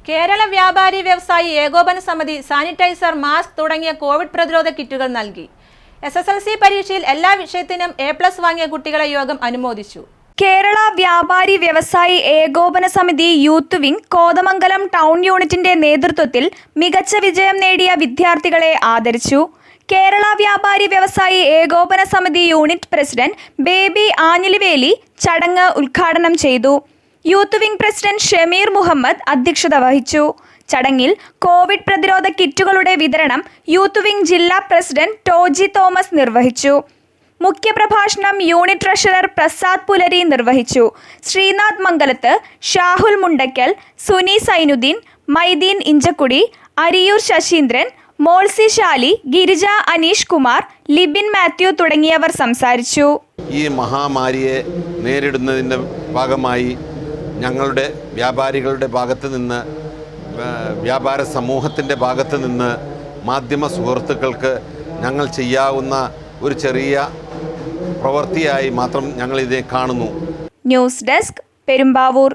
കേരള വ്യാപാരി വ്യവസായി ഏകോപന സമിതി സാനിറ്റൈസർ, മാസ്ക് തുടങ്ങിയ കോവിഡ് പ്രതിരോധ കിറ്റുകൾ നൽകി. SSLC പരീക്ഷയിൽ എല്ലാ വിഷയത്തിനും A+ വാങ്ങിയ കുട്ടികളെ യോഗം അനുമോദിച്ചു. കേരള വ്യാപാരി വ്യവസായി ഏകോപന സമിതി യൂത്ത് വിംഗ് കോതമംഗലം ടൗൺ യൂണിറ്റിന്റെ നേതൃത്വത്തിൽ മികച്ച വിജയം നേടിയ വിദ്യാർത്ഥികളെ ആദരിച്ചു. കേരള വ്യാപാരി വ്യവസായി ഏകോപന സമിതി യൂണിറ്റ് പ്രസിഡന്റ് ബേബി ആഞ്ഞിലിവേലി ചടങ്ങ് ഉദ്ഘാടനം ചെയ്തു. Youth wing president Shameer Muhammad അധ്യക്ഷത വഹിച്ചു. ചടങ്ങിൽ കോവിഡ് പ്രതിരോധ കിറ്റുകളുടെ വിതരണം യൂത്ത് വിംഗ് ജില്ലാ പ്രസിഡന്റ് ടോജി തോമസ് നിർവഹിച്ചു. മുഖ്യപ്രഭാഷണം യൂണിറ്റ് ട്രഷറർ പ്രസാദ് പുലരി നിർവഹിച്ചു. ശ്രീനാഥ് മംഗലത്ത്, ഷാഹുൽ മുണ്ടക്കൽ, സുനി സൈനുദ്ദീൻ, മൈദീൻ ഇഞ്ചക്കുടി, അരിയൂർ ശശീന്ദ്രൻ, മോൾസി ഷാലി, ഗിരിജ അനീഷ് കുമാർ, ലിബിൻ മാത്യു തുടങ്ങിയവർ സംസാരിച്ചു. ഈ മഹാമാരിയെ നേരിടുന്നതിൻ്റെ ഭാഗമായി ഞങ്ങളുടെ വ്യാപാരികളുടെ ഭാഗത്ത് നിന്ന്, വ്യാപാര സമൂഹത്തിൻ്റെ ഭാഗത്ത് നിന്ന് മാധ്യമ സുഹൃത്തുക്കൾക്ക് ഞങ്ങൾ ചെയ്യാവുന്ന ഒരു ചെറിയ പ്രവൃത്തിയായി മാത്രം ഞങ്ങളിതിനെ കാണുന്നു. News desk, Perumbavoor.